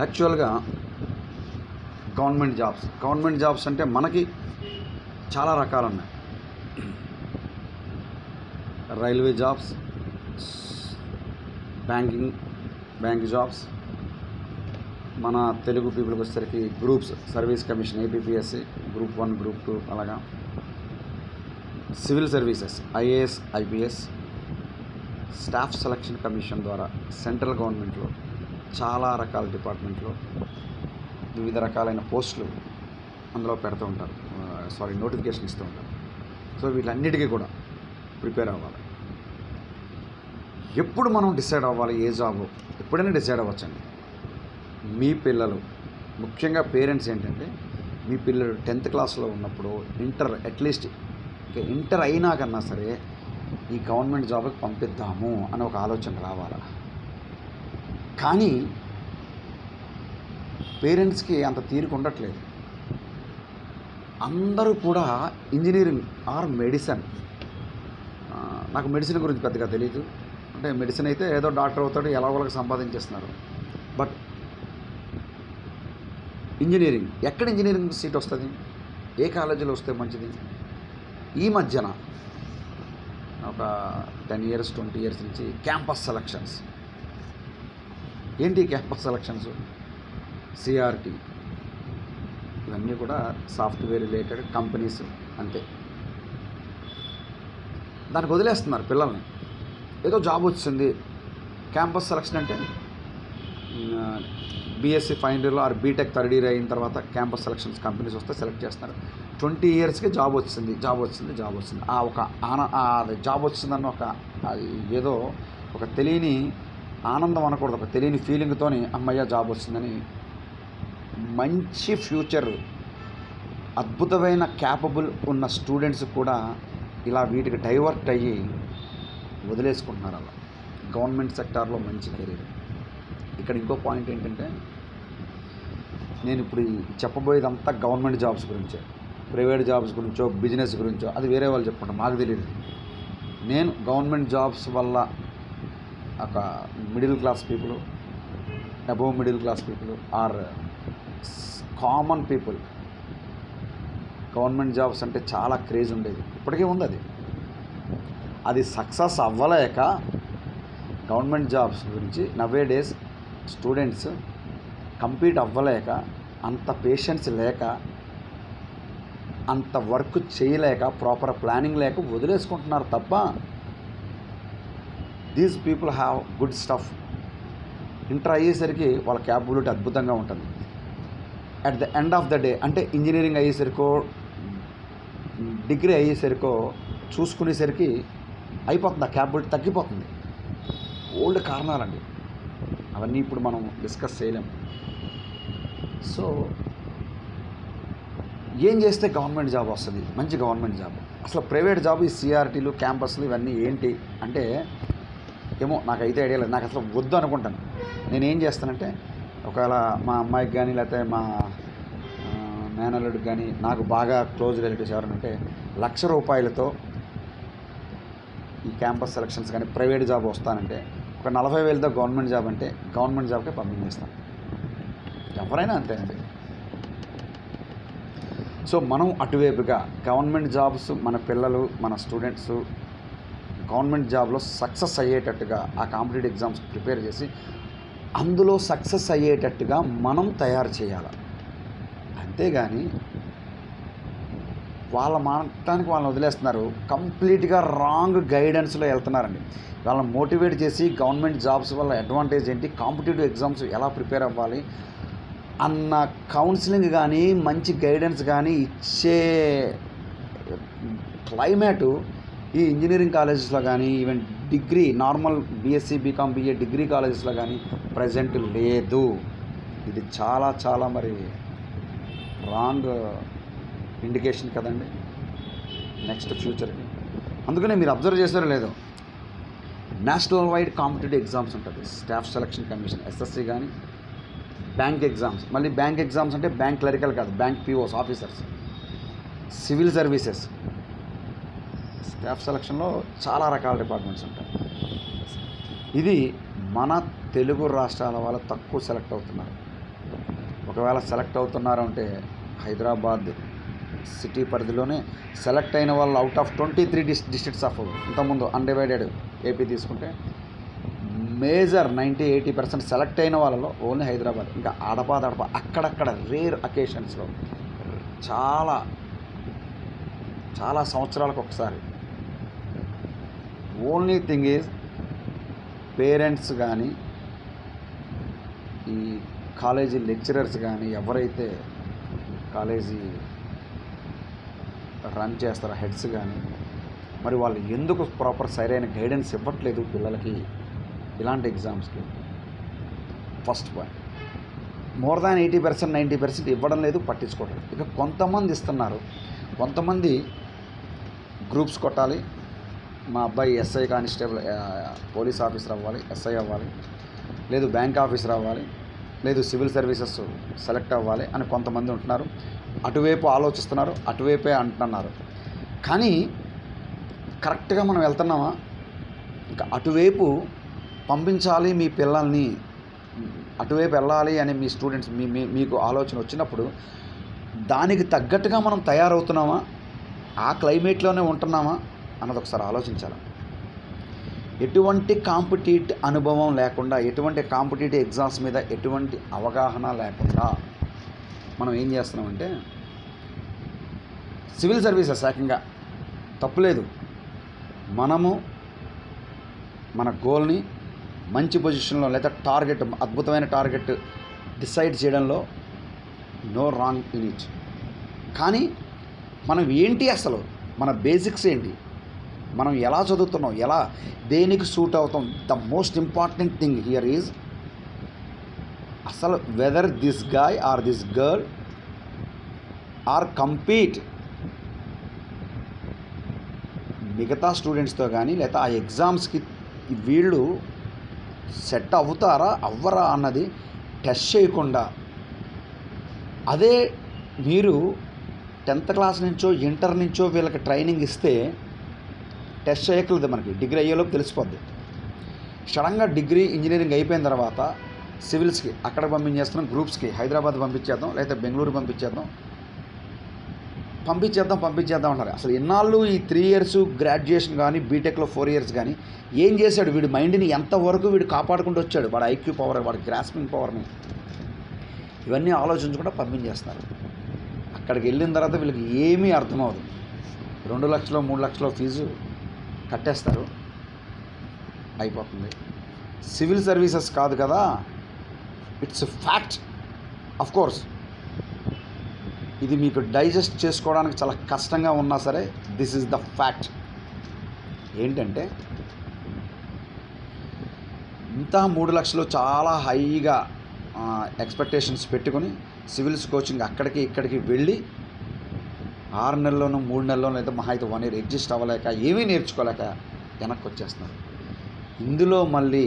యాక్చువల్గా government jobs అంటే మనకి చాలా రకాలు ఉన్నాయి. రైల్వే జాబ్స్, బ్యాంక్ జాబ్స్, మన తెలుగు పీపుల్కి వచ్చేసరికి groups, service commission, APPSC, group 1, group 2, అలాగా civil services, IAS, IPS, staff selection commission ద్వారా సెంట్రల్ గవర్నమెంట్లో చాలా రకాల డిపార్ట్మెంట్లో వివిధ రకాలైన పోస్టులు అందులో పెడుతూ ఉంటారు, నోటిఫికేషన్ ఇస్తూ ఉంటారు. సో వీటన్నిటికీ కూడా ప్రిపేర్ అవ్వాలి. ఎప్పుడు మనం డిసైడ్ అవ్వాలి ఏ జాబు? ఎప్పుడైనా డిసైడ్ అవ్వచ్చండి. మీ పిల్లలు, ముఖ్యంగా పేరెంట్స్ ఏంటంటే, మీ పిల్లలు 10th క్లాస్లో ఉన్నప్పుడు, అట్లీస్ట్ ఇంటర్ అయినా కన్నా సరే ఈ గవర్నమెంట్ జాబ్కి పంపిద్దాము అని ఒక ఆలోచన రావాలి. కానీ పేరెంట్స్కి అంత తీరిక ఉండట్లేదు. అందరూ కూడా ఇంజనీరింగ్ ఆర్ మెడిసిన్. నాకు మెడిసిన్ గురించి పెద్దగా తెలియదు. అంటే మెడిసిన్ అయితే ఏదో డాక్టర్ అవుతాడు, ఎలాగోలాగా సంపాదించేస్తున్నారు. బట్ ఇంజనీరింగ్, ఎక్కడ ఇంజనీరింగ్ సీట్ వస్తుంది? ఏ కాలేజీలో వస్తే మంచిది? ఈ మధ్యన ఒక 10 years 20 years నుంచి క్యాంపస్ సెలక్షన్స్. ఏంటి క్యాంపస్ సెలక్షన్స్? సిఆర్టీ, ఇవన్నీ కూడా సాఫ్ట్వేర్ రిలేటెడ్ కంపెనీస్ అంతే. దానికి వదిలేస్తున్నారు పిల్లల్ని. ఏదో జాబ్ వచ్చింది, క్యాంపస్ సెలక్షన్ అంటే బీఎస్సీ ఫైనల్ ఇయర్లో ఆర్ బీటెక్ 3rd year అయిన తర్వాత క్యాంపస్ సెలక్షన్స్ కంపెనీస్ వస్తే సెలెక్ట్ చేస్తున్నారు. 20 yearsకి జాబ్ వచ్చింది. ఆ ఒక జాబ్ వచ్చిందన్న ఒక ఏదో ఒక తెలియని ఆనందం అనకూడదు, ఒక తెలియని ఫీలింగ్తోని అమ్మయ్య జాబ్ వచ్చిందని, మంచి ఫ్యూచర్, అద్భుతమైన క్యాపబుల్ ఉన్న స్టూడెంట్స్ కూడా ఇలా వీటికి డైవర్ట్ అయ్యి వదిలేసుకుంటున్నారు. అలా గవర్నమెంట్ సెక్టార్లో మంచి కెరీర్. ఇక్కడ ఇంకో పాయింట్ ఏంటంటే, నేను ఇప్పుడు చెప్పబోయేదంతా గవర్నమెంట్ జాబ్స్ గురించే. ప్రైవేట్ జాబ్స్ గురించో, బిజినెస్ గురించో అది వేరే వాళ్ళు చెప్పుకుంటారు, మాకు తెలియదు. నేను గవర్నమెంట్ జాబ్స్ వల్ల ఒక middle class people, above middle class people or common people, government jobs అంటే చాలా క్రేజ్ ఉండేది, ఇప్పటికీ ఉంది. అది సక్సెస్ అవ్వలేక గవర్నమెంట్ జాబ్స్ గురించి నవ్వే డేస్ స్టూడెంట్స్ కంప్లీట్ అవ్వలేక, అంత పేషెన్స్ లేక, అంత వర్క్ చేయలేక, ప్రాపర్ ప్లానింగ్ లేక వదిలేసుకుంటున్నారు తప్ప these people have good stuff. Inter అయ్యేసరికి వాళ్ళ క్యాపబిలిటీ అద్భుతంగా ఉంటుంది. At the end of the day, అంటే ఇంజనీరింగ్ అయ్యేసరికో డిగ్రీ అయ్యేసరికో చూసుకునేసరికి అయిపోతుంది, ఆ క్యాపబిలిటీ తగ్గిపోతుంది. ఓల్డ్ కారణాలండి అవన్నీ, ఇప్పుడు మనం డిస్కస్ చేయలేం. సో ఏం చేస్తే గవర్నమెంట్ జాబ్ వస్తుంది? మంచి గవర్నమెంట్ జాబ్. అసలు ప్రైవేట్ జాబ్, ఈ సిఆర్టీలు, క్యాంపస్లు ఇవన్నీ ఏంటి అంటే, ఏమో నాకైతే ఐడియా లేదు. నాకు అసలు వద్దు అనుకుంటాను. నేనేం చేస్తానంటే, ఒకవేళ మా అమ్మాయికి కానీ లేకపోతే మా మేనల్లుడికి కానీ నాకు బాగా క్లోజ్ రిలేటివ్స్ ఎవరైనా ఉంటే, ₹1,00,000 ఈ క్యాంపస్ సెలక్షన్స్ కానీ ప్రైవేట్ జాబ్ వస్తానంటే, ఒక 40,000తో గవర్నమెంట్ జాబ్ అంటే గవర్నమెంట్ జాబ్కే పంపించేస్తాను. ఎవరైనా అంతేనండి. సో మనం అటువైపుగా గవర్నమెంట్ జాబ్స్, మన పిల్లలు, మన స్టూడెంట్స్ గవర్నమెంట్ జాబ్లో సక్సెస్ అయ్యేటట్టుగా ఆ కాంపిటేటివ్ ఎగ్జామ్స్ ప్రిపేర్ చేసి అందులో సక్సెస్ అయ్యేటట్టుగా మనం తయారు చేయాలి. అంతేగాని వాళ్ళ మానటానికి వాళ్ళని వదిలేస్తున్నారు. కంప్లీట్గా రాంగ్ గైడెన్స్లో వెళ్తున్నారండి. వాళ్ళని మోటివేట్ చేసి గవర్నమెంట్ జాబ్స్ వల్ల అడ్వాంటేజ్ ఏంటి, కాంపిటేటివ్ ఎగ్జామ్స్ ఎలా ప్రిపేర్ అవ్వాలి అన్న కౌన్సిలింగ్ కానీ, మంచి గైడెన్స్ కానీ ఇచ్చే క్లైమేటు ఈ ఇంజనీరింగ్ కాలేజెస్లో కానీ, even degree normal BSc, BCom, BA degree కాలేజెస్లో కానీ ప్రజెంట్ లేదు. ఇది చాలా చాలా మరి రాంగ్ ఇండికేషన్ కదండి నెక్స్ట్ ఫ్యూచర్కి. అందుకనే మీరు అబ్జర్వ్ చేస్తారో లేదో, నేషనల్ వైడ్ కాంపిటేటివ్ ఎగ్జామ్స్ ఉంటుంది. స్టాఫ్ సెలక్షన్ కమిషన్, ఎస్ఎస్సి కానీ, బ్యాంక్ ఎగ్జామ్స్. మళ్ళీ బ్యాంక్ ఎగ్జామ్స్ అంటే బ్యాంక్ క్లరికల్ కాదు, bank POs officers, civil services. Staff సెలక్షన్లో చాలా రకాల డిపార్ట్మెంట్స్ ఉంటాయి. ఇది మన తెలుగు రాష్ట్రాల వాళ్ళు తక్కువ సెలెక్ట్ అవుతున్నారు. ఒకవేళ సెలెక్ట్ అవుతున్నారు అంటే హైదరాబాద్ సిటీ పరిధిలోనే సెలెక్ట్ అయిన వాళ్ళు అవుట్ ఆఫ్ 23 డిస్ట్రిక్ట్స్ ఆఫ్ ఇంతకుముందు అన్డివైడెడ్ ఏపీ తీసుకుంటే మేజర్ 90-80% సెలెక్ట్ అయిన వాళ్ళలో ఓన్లీ హైదరాబాద్. ఇంకా అడపా అక్కడక్కడ రేర్ అకేషన్స్లో చాలా చాలా సంవత్సరాలకు ఒకసారి. ఓన్లీ థింగ్ ఈజ్ పేరెంట్స్ కానీ ఈ కాలేజీ లెక్చరర్స్ కానీ ఎవరైతే కాలేజీ రన్ చేస్తారో హెడ్స్ కానీ మరి వాళ్ళు ఎందుకు ప్రాపర్ సరైన గైడెన్స్ ఇవ్వట్లేదు పిల్లలకి ఇలాంటి ఎగ్జామ్స్కి. First point. మోర్ దాన్ 80% 90% ఇవ్వడం లేదు, పట్టించుకోవట్లేదు. ఇక కొంతమంది ఇస్తున్నారు. కొంతమంది గ్రూప్స్ కొట్టాలి, మా అబ్బాయి ఎస్ఐ కానిస్టేబుల్ పోలీస్ ఆఫీసర్ అవ్వాలి, ఎస్ఐ అవ్వాలి, లేదు బ్యాంక్ ఆఫీసర్ అవ్వాలి, లేదు సివిల్ సర్వీసెస్ సెలెక్ట్ అవ్వాలి అని కొంతమంది ఉంటున్నారు. అటువైపు ఆలోచిస్తున్నారు, అటువైపే అంటున్నారు. కానీ కరెక్ట్గా మనం వెళ్తున్నామా? ఇంకా అటువైపు పంపించాలి మీ పిల్లల్ని, అటువైపు వెళ్ళాలి అని మీ స్టూడెంట్స్ మీకు ఆలోచన వచ్చినప్పుడు దానికి తగ్గట్టుగా మనం తయారవుతున్నామా, ఆ క్లైమేట్లోనే ఉంటున్నామా అన్నది ఒకసారి ఆలోచించాలి. ఎటువంటి కాంపిటేటివ్ అనుభవం లేకుండా, ఎటువంటి కాంపిటేటివ్ ఎగ్జామ్స్ మీద ఎటువంటి అవగాహన లేకుండా మనం ఏం చేస్తున్నామంటే సివిల్ సర్వీసెస్ ఏకంగా తప్పులేదు, మనము మన గోల్ని మంచి పొజిషన్లో లేదా టార్గెట్ అద్భుతమైన టార్గెట్ డిసైడ్ చేయడంలో నో రాంగ్ ఇన్ ఇట్. కానీ మనం ఏంటి, అసలు మన బేసిక్స్ ఏంటి, మనం ఎలా చదువుతున్నాం, ఎలా దేనికి సూట్ అవుతాం. The most important thing here is అసలు whether this guy or this girl or compete మిగతా స్టూడెంట్స్తో కానీ లేదా ఆ ఎగ్జామ్స్కి వీళ్ళు సెట్ అవుతారా అవ్వరా అన్నది టెస్ట్ చేయకుండా, అదే మీరు 10th క్లాస్ నుంచో ఇంటర్ నుంచో వీళ్ళకి ట్రైనింగ్ ఇస్తే టెస్ట్ చేయట్లేదు, మనకి డిగ్రీ అయ్యేలోపు తెలిసిపోద్ది. సడన్గా డిగ్రీ ఇంజనీరింగ్ అయిపోయిన తర్వాత సివిల్స్కి అక్కడ పంపించేస్తున్నాం, గ్రూప్స్కి హైదరాబాద్ పంపించేద్దాం లేదా బెంగళూరు పంపించేద్దాం అంటారు. అసలు ఎన్నాళ్ళు ఈ 3 years గ్రాడ్యుయేషన్ కానీ బీటెక్లో 4 years కానీ ఏం చేశాడు, వీడి మైండ్ని ఎంతవరకు వీడు కాపాడుకుంటూ వచ్చాడు, వాడి ఐక్యూ పవర్, వాడి గ్రాస్పింగ్ పవర్ని, ఇవన్నీ ఆలోచించకుండా పంపించేస్తున్నారు. అక్కడికి వెళ్ళిన తర్వాత వీళ్ళకి ఏమీ అర్థమవుతుంది. 2 లక్షలు 3 లక్షలు ఫీజు కట్టేస్తారు, అయిపోతుంది. సివిల్ సర్వీసెస్ కాదు కదా, ఇట్స్ ఫ్యాక్ట్. అఫ్ కోర్స్ ఇది మీకు డైజెస్ట్ చేసుకోవడానికి చాలా కష్టంగా ఉన్నా సరే దిస్ ఈజ్ ద ఫ్యాక్ట్. ఏంటంటే ఇంత 3 లక్షలు చాలా హైగా ఎక్స్పెక్టేషన్స్ పెట్టుకొని సివిల్స్ కోచింగ్ అక్కడికి ఇక్కడికి వెళ్ళి 6 నెలల్లోనూ 3 నెలల్లోనూ అయితే మహా అయితే 1 year అడ్జస్ట్ అవ్వలేక ఏమీ నేర్చుకోలేక వెనక్కి వచ్చేస్తున్నారు. ఇందులో మళ్ళీ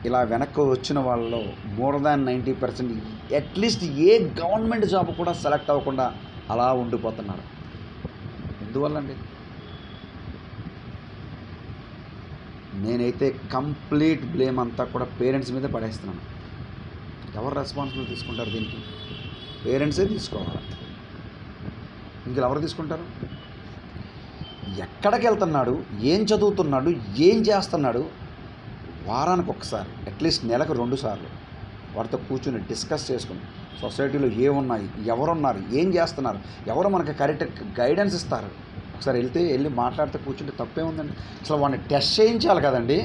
ఇలా వెనక్కి వచ్చిన వాళ్ళలో మోర్ దాన్ 90% అట్లీస్ట్ ఏ గవర్నమెంట్ జాబ్ కూడా సెలెక్ట్ అవ్వకుండా అలా ఉండిపోతున్నారు. ఎందువల్లండి? నేనైతే కంప్లీట్ బ్లేమ్ అంతా కూడా పేరెంట్స్ మీద పడేస్తున్నాను. ఎవరు రెస్పాన్సిబిలిటీ తీసుకుంటారు దీనికి? పేరెంట్సే తీసుకోవాలి. ఇంకెవరు తీసుకుంటారు? ఎక్కడికి వెళ్తున్నాడు, ఏం చదువుతున్నాడు, ఏం చేస్తున్నాడు, వారానికి ఒకసారి అట్లీస్ట్ నెలకు 2 సార్లు వారితో కూర్చుని డిస్కస్ చేసుకుని సొసైటీలో ఏమున్నాయి, ఎవరున్నారు, ఏం చేస్తున్నారు, ఎవరు మనకి కరెక్ట్ గైడెన్స్ ఇస్తారు, ఒకసారి వెళ్ళి మాట్లాడితే కూర్చుంటే తప్పే ఉందండి. అసలు వాడిని టెస్ట్ చేయించాలి కదండి.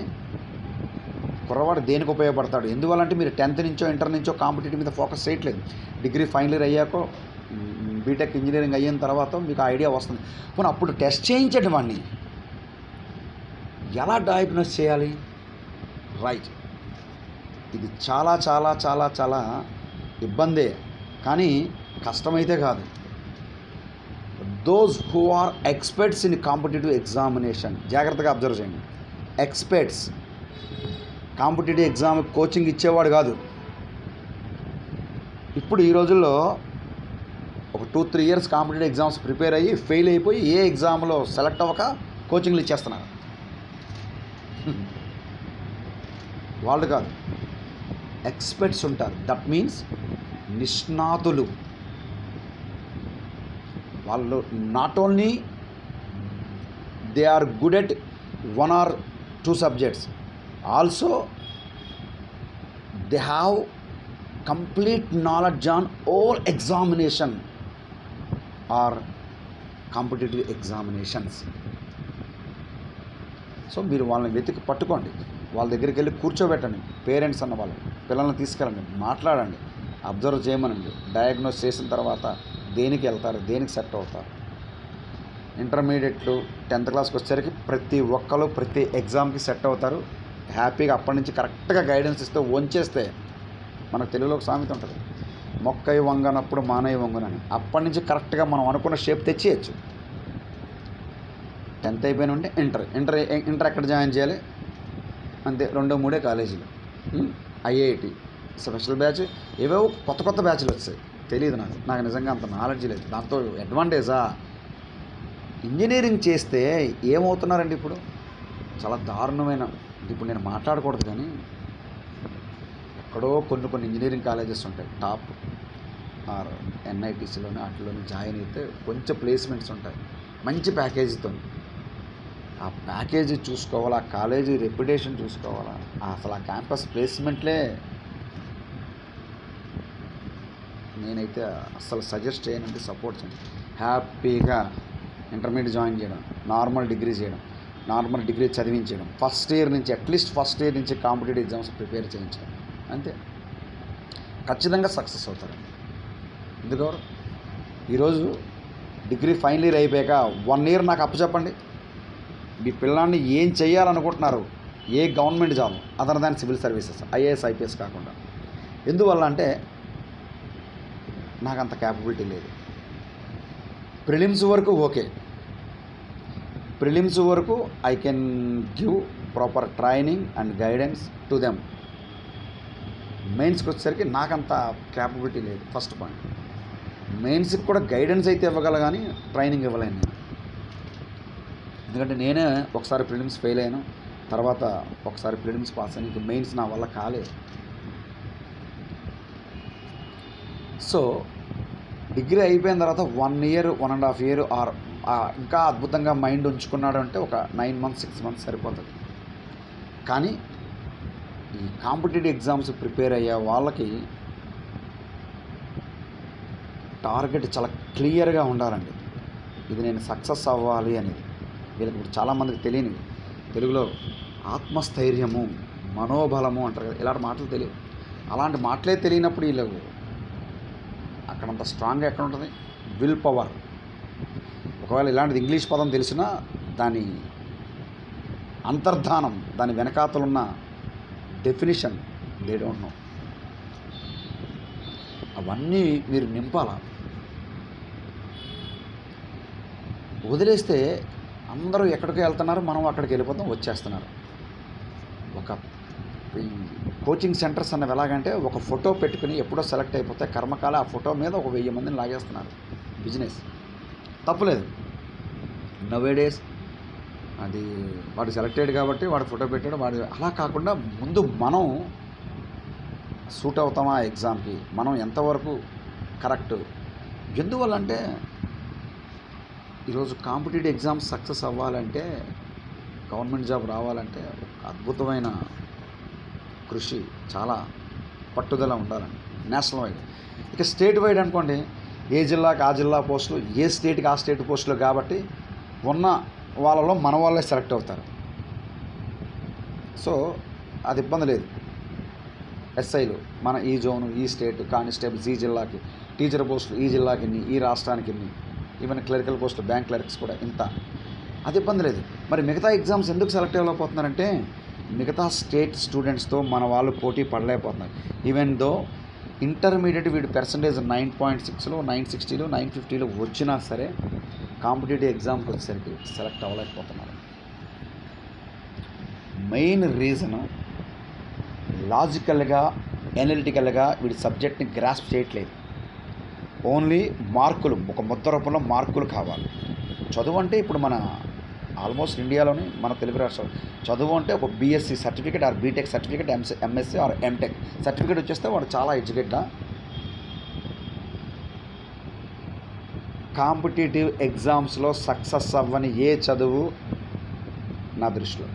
కుర్రవాడు దేనికి ఉపయోగపడతాడు? ఎందువల్లంటే మీరు 10th నుంచో ఇంటర్ నుంచో కాంపిటేటివ్ మీద ఫోకస్ చేయట్లేదు. డిగ్రీ ఫైనల్ ఇయర్ అయ్యాకో బీటెక్ ఇంజనీరింగ్ అయిన తర్వాత మీకు ఐడియా వస్తుంది. పోనీ అప్పుడు టెస్ట్ చేయించండి వాడిని. ఎలా డయాగ్నోస్ చేయాలి? రైట్, ఇది చాలా చాలా చాలా చాలా ఇబ్బందే, కానీ కష్టమైతే కాదు. Those who are experts in competitive examination, జాగ్రత్తగా అబ్జర్వ్ చేయండి. ఎక్స్పర్ట్స్, కాంపిటేటివ్ ఎగ్జామ్ కోచింగ్ ఇచ్చేవాడు కాదు. ఇప్పుడు ఈ రోజుల్లో ఒక 2-3 years కాంపిటేటివ్ ఎగ్జామ్స్ ప్రిపేర్ అయ్యి ఫెయిల్ అయిపోయి ఏ ఎగ్జామ్లో సెలెక్ట్ అవ్వక కోచింగ్లు ఇచ్చేస్తున్నారు. వాళ్ళు కాదు, ఎక్స్పర్ట్స్ ఉంటారు. దట్ మీన్స్ నిష్ణాతులు. వాళ్ళు not only they are good at 1 or 2 subjects, also they have complete knowledge on all examination or competitive examinations. So మీరు వాళ్ళని వెతికి పట్టుకోండి, వాళ్ళ దగ్గరికి వెళ్ళి కూర్చోబెట్టండి. పేరెంట్స్ అన్న వాళ్ళు పిల్లల్ని తీసుకెళ్ళండి, మాట్లాడండి, అబ్జర్వ్ చేయమనండి. డయాగ్నోస్ చేసిన తర్వాత దేనికి వెళ్తారు, దేనికి సెట్ అవుతారు. ఇంటర్మీడియట్లు 10th క్లాస్కి వచ్చేసరికి ప్రతి ఒక్కరు ప్రతి ఎగ్జామ్కి సెట్ అవుతారు హ్యాపీగా. అప్పటి నుంచి కరెక్ట్గా గైడెన్స్ ఇస్తే వంచేస్తే, మనకు తెలుగులో ఒక సామెత ఉంటుంది, మొక్కై వంగనప్పుడు మానై వంగునని. అప్పటి నుంచి కరెక్ట్గా మనం అనుకున్న షేప్ తెచ్చేయచ్చు. 10th అయిపోయిన ఉంటే ఇంటర్ ఎక్కడ జాయిన్ చేయాలి అంతే, 2-3 కాలేజీలు, ఐఐటి, స్పెషల్ బ్యాచ్, ఏవేవో కొత్త బ్యాచ్లు వచ్చాయి. తెలియదు నాకు నిజంగా అంత నాలెడ్జ్ లేదు. దాంతో అడ్వాంటేజా, ఇంజనీరింగ్ చేస్తే ఏమవుతున్నారండి ఇప్పుడు, చాలా దారుణమైన, ఇప్పుడు నేను మాట్లాడకూడదు కానీ ఎక్కడో కొన్ని ఇంజనీరింగ్ కాలేజెస్ ఉంటాయి టాప్, ఆర్ ఎన్ఐటీసీలోని వాటిలోని జాయిన్ అయితే కొంచెం ప్లేస్మెంట్స్ ఉంటాయి మంచి ప్యాకేజీతో. ఆ ప్యాకేజీ చూసుకోవాలా, ఆ కాలేజీ రెప్యుటేషన్ చూసుకోవాలా, అసలు ఆ క్యాంపస్ ప్లేస్మెంట్లే నేనైతే అస్సలు సజెస్ట్ చేయనండి, సపోర్ట్ చేయండి. హ్యాపీగా ఇంటర్మీడియట్ జాయిన్ చేయడం, నార్మల్ డిగ్రీ చేయడం, నార్మల్ డిగ్రీ చదివించడం, ఫస్ట్ ఇయర్ నుంచి అట్లీస్ట్ ఫస్ట్ ఇయర్ నుంచి కాంపిటేటివ్ ఎగ్జామ్స్ ప్రిపేర్ చేయించడం, అంతే. ఖచ్చితంగా సక్సెస్ అవుతారండి. ఎందుకవరు ఈరోజు డిగ్రీ ఫైనల్ ఇయర్ అయిపోయాక 1 year నాకు అప్పచెప్పండి, మీ పిల్లాన్ని ఏం చేయాలనుకుంటున్నారు, ఏ government job other than civil services, IAS IPS కాకుండా. ఎందువల్ల అంటే నాకు అంత క్యాపబిలిటీ లేదు. ప్రిలిమ్స్ వరకు ఓకే, ప్రిలిమ్స్ వరకు I can give proper training and guidance to them. మెయిన్స్కి వచ్చేసరికి నాకంత క్యాపబిలిటీ లేదు. ఫస్ట్ పాయింట్, మెయిన్స్కి కూడా గైడెన్స్ అయితే ఇవ్వగల కానీ ట్రైనింగ్ ఇవ్వలేను నేను. ఎందుకంటే నేనే ఒకసారి ప్రిలిమ్స్ ఫెయిల్ అయ్యాను, తర్వాత ఒకసారి ప్రిలిమ్స్ పాస్ అయ్యాను, ఇంక మెయిన్స్ నా వల్ల కాలేదు. సో డిగ్రీ అయిపోయిన తర్వాత 1 year 1.5 year ఆర్ ఇంకా అద్భుతంగా మైండ్ ఉంచుకున్నాడు అంటే ఒక 9 months 6 months సరిపోతుంది. కానీ ఈ కాంపిటేటివ్ ఎగ్జామ్స్ ప్రిపేర్ అయ్యే వాళ్ళకి టార్గెట్ చాలా క్లియర్గా ఉండాలండి. ఇది నేను సక్సెస్ అవ్వాలి అనేది. వీళ్ళకి ఇప్పుడు చాలామందికి తెలియని, తెలుగులో ఆత్మస్థైర్యము, మనోబలము అంటారు కదా, ఇలాంటి మాటలు తెలియవు. అలాంటి మాటలే తెలియనప్పుడు వీళ్ళకు అక్కడంత స్ట్రాంగ్గా ఎక్కడ ఉంటుంది, విల్ పవర్. ఒకవేళ ఇలాంటిది ఇంగ్లీష్ పదం తెలిసినా దాని అంతర్ధానం, దాని వెనకాతలున్న డెఫినిషన్ దే డోంట్ నో. అవన్నీ మీరు నింపాలా. వదిలేస్తే అందరూ ఎక్కడికి వెళ్తున్నారు, మనం అక్కడికి వెళ్ళిపోతాం, వచ్చేస్తున్నారు. ఒక కోచింగ్ సెంటర్స్ అన్నవి ఎలాగంటే ఒక ఫోటో పెట్టుకుని ఎప్పుడో సెలెక్ట్ అయిపోతే కర్మకాల ఆ ఫోటో మీద ఒక 1000 మందిని లాగేస్తున్నారు. బిజినెస్ తప్పులేదు. నవేడేస్ అది వాడు సెలెక్టెడ్ కాబట్టి వాడు ఫోటో పెట్టాడు, వాడు అలా కాకుండా ముందు మనం సూట్ అవుతామా ఎగ్జామ్కి, మనం ఎంతవరకు కరెక్ట్. ఎందువల్ల అంటే ఈరోజు కాంపిటేటివ్ ఎగ్జామ్స్ సక్సెస్ అవ్వాలంటే, గవర్నమెంట్ జాబ్ రావాలంటే ఒక అద్భుతమైన కృషి, చాలా పట్టుదల ఉండాలండి నేషనల్ వైడ్. ఇక స్టేట్ వైడ్ అనుకోండి, ఏ జిల్లాకి ఆ జిల్లా పోస్టులు, ఏ స్టేట్కి ఆ స్టేట్ పోస్టులు కాబట్టి ఉన్న వాళ్ళలో మన వాళ్ళే సెలెక్ట్ అవుతారు. సో అది ఇబ్బంది లేదు. ఎస్ఐలు మన ఈ జోను, ఈ స్టేట్, కానిస్టేబుల్స్ ఈ జిల్లాకి, టీచర్ పోస్టులు ఈ జిల్లాకి ఇన్ని, ఈ రాష్ట్రానికి ఇన్ని, ఈవెన్ క్లరికల్ పోస్టులు బ్యాంక్ క్లర్క్స్ కూడా ఇంత, అది ఇబ్బంది లేదు. మరి మిగతా ఎగ్జామ్స్ ఎందుకు సెలెక్ట్ అవ్వలేకపోతున్నారంటే మిగతా స్టేట్ స్టూడెంట్స్తో మన వాళ్ళు పోటీ పడలేకపోతున్నారు. ఈవెన్ దో ఇంటర్మీడియట్ వీడి పర్సంటేజ్ 9.6లో 960లో 950లో వచ్చినా సరే కాంపిటేటివ్ ఎగ్జామ్కి వచ్చేసరికి సెలెక్ట్ అవ్వలేకపోతున్నారు. మెయిన్ రీజను లాజికల్గా, ఎనలిటికల్గా వీడి సబ్జెక్ట్ని గ్రాస్ప్ చేయట్లేదు. ఓన్లీ మార్కులు, ఒక ముద్ద రూపంలో మార్కులు కావాలి. చదువు అంటే ఇప్పుడు మన ఆల్మోస్ట్ ఇండియాలోని మన తెలుగు రాష్ట్రాలు చదువు అంటే ఒక BSc certificate or BTech certificate, MSc or MTech certificate వచ్చేస్తే వాడు చాలా ఎడ్యుకేటెడ్. కాంపిటేటివ్ ఎగ్జామ్స్లో సక్సెస్ అవ్వని ఏ చదువు నా దృష్టిలో,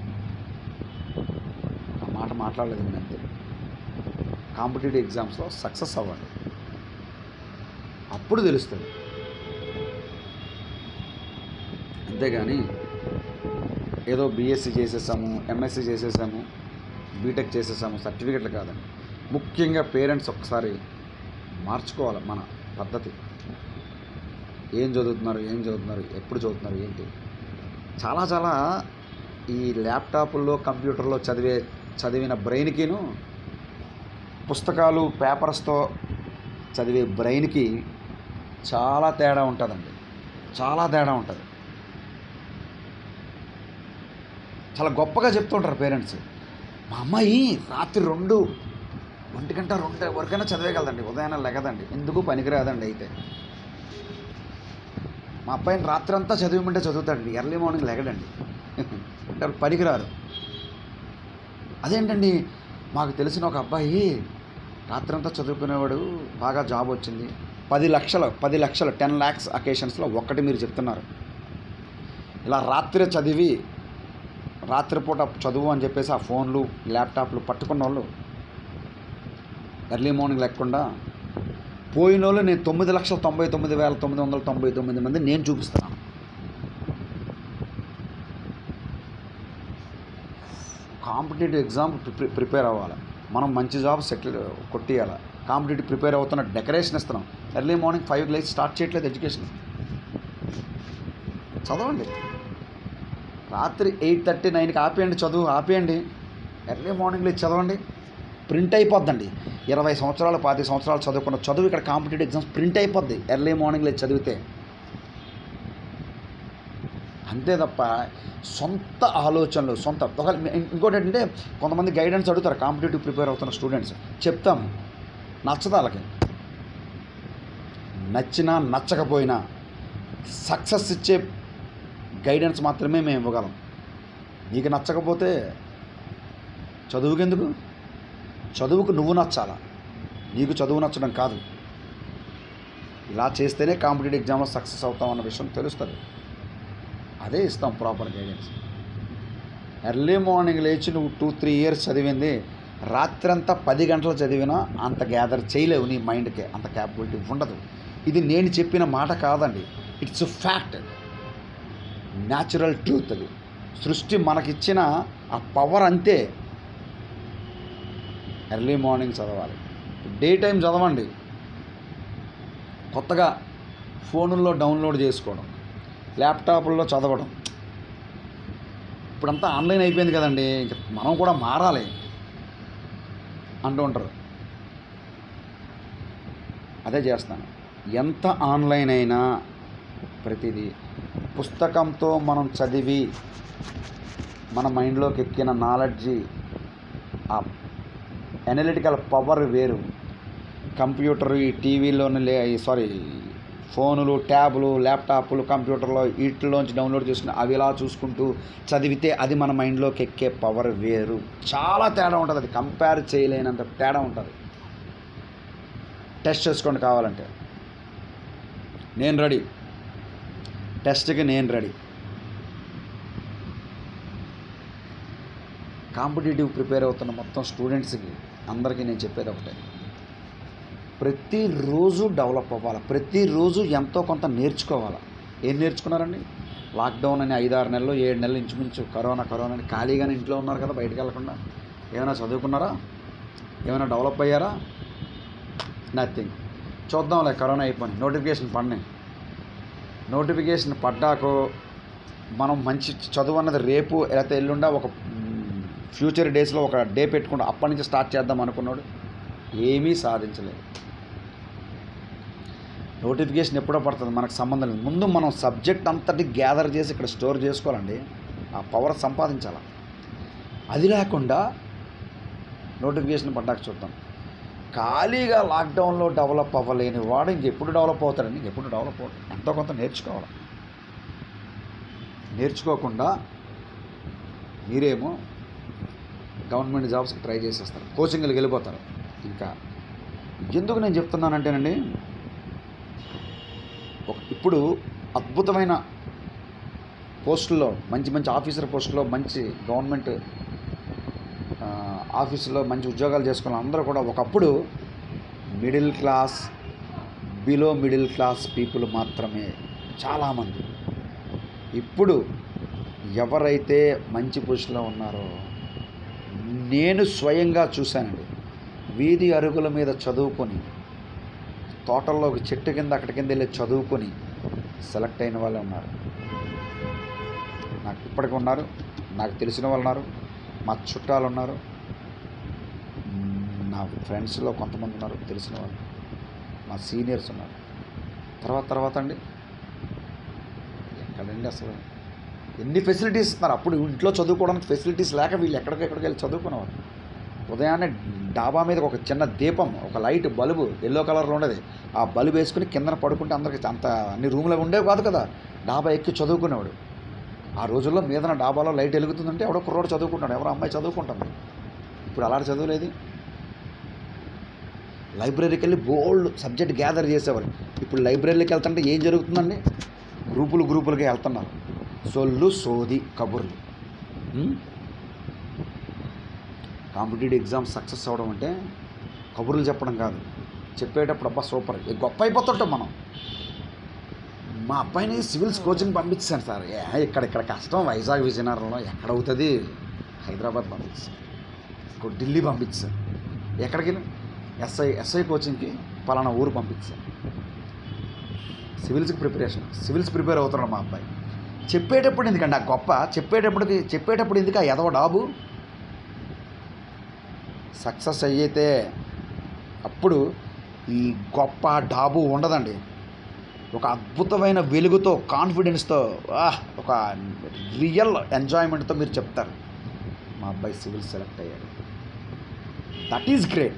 ఆ మాట మాట్లాడలేదు నేను అంతే. కాంపిటేటివ్ ఎగ్జామ్స్లో సక్సెస్ అవ్వండి, అప్పుడు తెలుస్తుంది. అంతేగాని ఏదో బీఎస్సీ చేసేసాము, ఎంఎస్సీ చేసేసాము, బీటెక్ చేసేసాము సర్టిఫికెట్లు కాదండి. ముఖ్యంగా పేరెంట్స్ ఒకసారి మార్చుకోవాలి మన పద్ధతి. ఏం చదువుతున్నారు, ఎప్పుడు చదువుతున్నారు, ఏంటి. చాలా ఈ ల్యాప్టాప్ల్లో కంప్యూటర్లో చదివిన బ్రెయిన్కిను పుస్తకాలు పేపర్స్తో చదివే బ్రెయిన్కి చాలా తేడా ఉంటుందండి. చాలా తేడా ఉంటుంది. చాలా గొప్పగా చెప్తుంటారు పేరెంట్స్. మా అమ్మాయి రాత్రి 2 వరకైనా చదివేయగలదండి, ఉదయాన్నే లెగదండి, ఎందుకు పనికిరాదండి. అయితే మా అబ్బాయిని రాత్రి అంతా చదివమంటే చదువుతాడండి, ఎర్లీ మార్నింగ్ లెగడండి, అంటే పనికిరారు. అదేంటండి, మాకు తెలిసిన ఒక అబ్బాయి రాత్రంతా చదువుకునేవాడు, బాగా జాబ్ వచ్చింది, 10 లక్షలు 10 lakhs అకేషన్స్లో ఒక్కటి మీరు చెప్తున్నారు. ఇలా రాత్రిపూట చదువు అని చెప్పేసి ఆ ఫోన్లు ల్యాప్టాప్లు పట్టుకున్న వాళ్ళు ఎర్లీ మార్నింగ్ లేకుండా పోయిన వాళ్ళు నేను 9,99,999 మంది నేను చూపిస్తున్నాను. కాంపిటేటివ్ ఎగ్జామ్ ప్రిపేర్ అవ్వాలి, మనం మంచి జాబ్ కొట్టేయాలి. కాంపిటేటివ్ ప్రిపేర్ అవుతున్న డెకరేషన్ ఇస్తున్నాం. ఎర్లీ మార్నింగ్ 5 లేచి స్టార్ట్ చేయట్లేదు ఎడ్యుకేషన్. చదవండి, రాత్రి 8:30 9కి ఆపేయండి, చదువు ఆపేయండి, ఎర్లీ మార్నింగ్ లేచి చదవండి. ప్రింట్ అయిపోద్దండి. 20 సంవత్సరాలు 25 సంవత్సరాలు చదువుకున్న చదువు ఇక్కడ కాంపిటేటివ్ ఎగ్జామ్స్ ప్రింట్ అయిపోద్ది ఎర్లీ మార్నింగ్ లేచి చదివితే. అంతే తప్ప సొంత ఆలోచనలు ఇంకోటి ఏంటంటే, కొంతమంది గైడెన్స్ అడుగుతారు కాంపిటేటివ్ ప్రిపేర్ అవుతున్న స్టూడెంట్స్. చెప్తాము, నచ్చదు వాళ్ళకి. నచ్చినా నచ్చకపోయినా సక్సెస్ ఇచ్చే గైడెన్స్ మాత్రమే మేము ఇవ్వగలం. నీకు నచ్చకపోతే చదువుకెందుకు? చదువుకు నువ్వు నచ్చాలా, నీకు చదువు నచ్చడం కాదు. ఇలా చేస్తేనే కాంపిటేటివ్ ఎగ్జామ్లో సక్సెస్ అవుతాం అన్న విషయం తెలుస్తుంది. అదే ఇస్తాం ప్రాపర్ గైడెన్స్. ఎర్లీ మార్నింగ్ లేచి నువ్వు 2-3 years చదివింది రాత్రంతా 10 గంటలు చదివినా అంత గ్యాదర్ చేయలేవు, నీ మైండ్కి అంత క్యాపబిలిటీ ఉండదు. ఇది నేను చెప్పిన మాట కాదండి, ఇట్స్ ఫ్యాక్ట్, న్యాచురల్ ట్రూత్. అది సృష్టి మనకిచ్చిన ఆ పవర్ అంతే. ఎర్లీ మార్నింగ్ చదవాలి, డే టైం చదవండి. కొత్తగా ఫోనుల్లో డౌన్లోడ్ చేసుకోవడం, ల్యాప్టాప్ల్లో చదవడం, ఇప్పుడంతా ఆన్లైన్ అయిపోయింది కదండి, ఇంక మనం కూడా మారాలి అంటూ ఉంటారు. అదే చేస్తాను. ఎంత ఆన్లైన్ అయినా ప్రతిదీ పుస్తకంతో మనం చదివి మన మైండ్లోకి ఎక్కిన నాలెడ్జి, ఆ ఎనలిటికల్ పవర్ వేరు. కంప్యూటర్, ఈ టీవీలోని ఫోనులు, ట్యాబులు, ల్యాప్టాప్లు, కంప్యూటర్లో వీటిలోంచి డౌన్లోడ్ చేసుకుని అవి ఇలా చూసుకుంటూ చదివితే అది మన మైండ్లోకి ఎక్కే పవర్ వేరు. చాలా తేడా ఉంటుంది, అది కంపేర్ చేయలేనంత తేడా ఉంటుంది. టెస్ట్ చేసుకోండి కావాలంటే. నేను రెడీ, టెస్ట్కి నేను రెడీ. కాంపిటేటివ్ ప్రిపేర్ అవుతున్న మొత్తం స్టూడెంట్స్కి అందరికీ నేను చెప్పేది ఒకటే, ప్రతిరోజు డెవలప్ అవ్వాలి, ప్రతిరోజు ఎంతో కొంత నేర్చుకోవాలి. ఏం నేర్చుకున్నారండి? లాక్డౌన్ అని 5-6 నెలలు 7 నెలలు ఇంచుమించు కరోనా అని ఖాళీగానే ఇంట్లో ఉన్నారు కదా, బయటకు వెళ్ళకుండా. ఏమైనా చదువుకున్నారా? ఏమైనా డెవలప్ అయ్యారా? నథింగ్. చూద్దాంలే, కరోనా అయిపోయి నోటిఫికేషన్ పడినాయి. నోటిఫికేషన్ పడ్డాకో మనం మంచి చదువు అన్నది రేపు లేకపోతే ఎల్లుండా ఒక ఫ్యూచర్ డేస్లో ఒక డే పెట్టుకుంటూ అప్పటి నుంచి స్టార్ట్ చేద్దాం అనుకున్నాడు, ఏమీ సాధించలేదు. నోటిఫికేషన్ ఎప్పుడో పడుతుంది, మనకు సంబంధం లేదు. ముందు మనం సబ్జెక్ట్ అంతటి గ్యాదర్ చేసి ఇక్కడ స్టోర్ చేసుకోవాలండి, ఆ పవర్ సంపాదించాలి. అది లేకుండా నోటిఫికేషన్ పడ్డాక చూద్దాం. ఖాళీగా లాక్డౌన్లో డెవలప్ అవ్వలేని వాడు ఇంకెప్పుడు డెవలప్ అవుతాడండి? ఇంకెప్పుడు డెవలప్ అవుతాడు? ఎంతో కొంత నేర్చుకోవాలి. నేర్చుకోకుండా మీరేమో గవర్నమెంట్ జాబ్స్కి ట్రై చేసేస్తారు, కోచింగ్కి వెళ్ళిపోతారు. ఇంకా ఎందుకు నేను చెప్తున్నానంటేనండి, ఇప్పుడు అద్భుతమైన పోస్టుల్లో, మంచి మంచి ఆఫీసర్ పోస్టులో, మంచి గవర్నమెంట్ ఆఫీసులో మంచి ఉద్యోగాలు చేసుకున్న అందరూ కూడా ఒకప్పుడు middle class, below middle class people మాత్రమే చాలామంది. ఇప్పుడు ఎవరైతే మంచి పొజిషన్లో ఉన్నారో, నేను స్వయంగా చూశానండి, వీధి అరుగుల మీద చదువుకొని, తోటల్లో ఒక చెట్టు కింద అక్కడి కింద వెళ్ళి చదువుకొని సెలెక్ట్ అయిన వాళ్ళే ఉన్నారు. నాకు ఇప్పటికీ ఉన్నారు, నాకు తెలిసిన వాళ్ళు ఉన్నారు, మా చుట్టాలు ఉన్నారు, నా ఫ్రెండ్స్లో కొంతమంది ఉన్నారు తెలిసిన వాళ్ళు, మా సీనియర్స్ ఉన్నారు. తర్వాత అండి ఎక్కడండి అసలు ఎన్ని ఫెసిలిటీస్ ఇస్తున్నారు. అప్పుడు ఇంట్లో చదువుకోవడానికి ఫెసిలిటీస్ లేక వీళ్ళు ఎక్కడికి వెళ్ళి చదువుకునేవారు. ఉదయాన్నే డాబా మీద ఒక చిన్న దీపం, ఒక లైట్ బల్బు ఎల్లో కలర్లో ఉండేది, ఆ బల్బు వేసుకుని కిందన పడుకుంటే అందరికి అంత అన్ని రూమ్లో ఉండేవి కాదు కదా, డాబా ఎక్కి చదువుకునేవాడు. ఆ రోజుల్లో మీదన డాబాలో లైట్ వెలుగుతుందంటే ఎవడో కుర్రోడు చదువుకుంటాడు, ఎవరో అమ్మాయి చదువుకుంటుంది. ఇప్పుడు అలాంటి చదువులేదు. లైబ్రరీకి వెళ్ళి బోల్డ్ సబ్జెక్ట్ గ్యాదర్ చేసేవారు. ఇప్పుడు లైబ్రరీకి వెళ్తుంటే ఏం జరుగుతుందండి, గ్రూపులుగా వెళ్తున్నారు, సొల్లు సోది కబుర్లు. కాంపిటేటివ్ ఎగ్జామ్ సక్సెస్ అవ్వడం అంటే కబుర్లు చెప్పడం కాదు, చెప్పేటప్పుడు అబ్బా సూపర్ గొప్ప అయిపోతుంటాం మనం. మా అబ్బాయిని సివిల్స్ కోచింగ్ పంపించాను సార్, ఇక్కడ కష్టం, వైజాగ్ విజయనగరంలో ఎక్కడ అవుతుంది, హైదరాబాద్ పంపించాను, ఢిల్లీ పంపించాను, ఎక్కడికి వెళ్ళి ఎస్ఐ కోచింగ్కి పలానా ఊరు పంపించాను. సివిల్స్ ప్రిపేర్ అవుతున్నాడు మా అబ్బాయి. చెప్పేటప్పుడు ఎందుకండి ఆ గొప్ప, చెప్పేటప్పుడు ఎందుకు ఆ ఎదవ డాబు. సక్సెస్ అయ్యితే అప్పుడు ఈ గొప్ప డాబు ఉండదండి. ఒక అద్భుతమైన వెలుగుతో, కాన్ఫిడెన్స్తో, ఒక రియల్ ఎంజాయ్మెంట్తో మీరు చెప్తారు మా అబ్బాయి సివిల్ సెలెక్ట్ అయ్యాడు. That is great.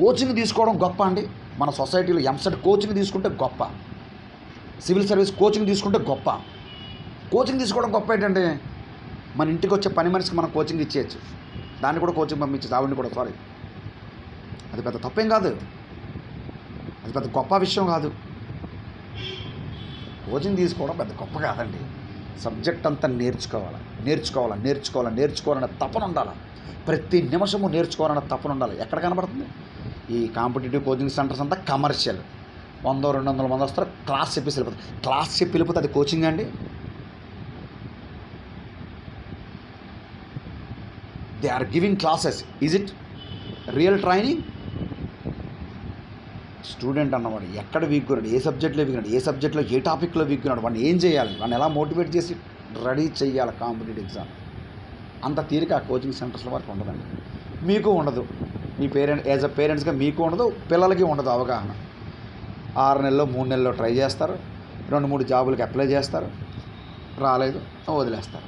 కోచింగ్ తీసుకోవడం గొప్ప అండి. మన సొసైటీలో ఎంసెట్ కోచింగ్ తీసుకుంటే గొప్ప, సివిల్ సర్వీస్ కోచింగ్ తీసుకుంటే గొప్ప. కోచింగ్ తీసుకోవడం గొప్ప ఏంటంటే, మన ఇంటికి వచ్చే పని మనిషికి మనం కోచింగ్ ఇచ్చేయచ్చు, దాన్ని కూడా కోచింగ్ పంపించచ్చు, ఆవిడని కూడా. సారీ, అది పెద్ద తప్పేం కాదు, అది పెద్ద గొప్ప విషయం కాదు. కోచింగ్ తీసుకోవడం పెద్ద గొప్ప కాదండి. సబ్జెక్ట్ అంతా నేర్చుకోవాలనే తపన ఉండాలి. ప్రతి నిమిషము నేర్చుకోవాలన్న తపన ఉండాలి. ఎక్కడ కనబడుతుంది ఈ కాంపిటేటివ్ కోచింగ్ సెంటర్స్ అంతా కమర్షియల్. 100-200 మంది వస్తారు, క్లాస్ చెప్పి వెళ్ళిపోతే అది కోచింగ్ అండి. They are giving classes. Is it real training? Student అన్నవాడు ఎక్కడ వీక్ ఉన్నాడు, ఏ సబ్జెక్ట్లో ఏ టాపిక్లో వీక్ ఉన్నాడు, వాడిని ఏం చేయాలి, వాడిని ఎలా మోటివేట్ చేసి రెడీ చేయాలి కాంపిటేటివ్ ఎగ్జామ్. అంత తీరిక ఆ కోచింగ్ సెంటర్స్లో వరకు ఉండదండి. మీకు ఉండదు, మీ యాజ్ అ పేరెంట్స్గా మీకు ఉండదు, పిల్లలకి ఉండదు అవగాహన. 6 నెలల్లో 3 నెలల్లో ట్రై చేస్తారు, 2-3 జాబులకి అప్లై చేస్తారు, రాలేదు వదిలేస్తారు,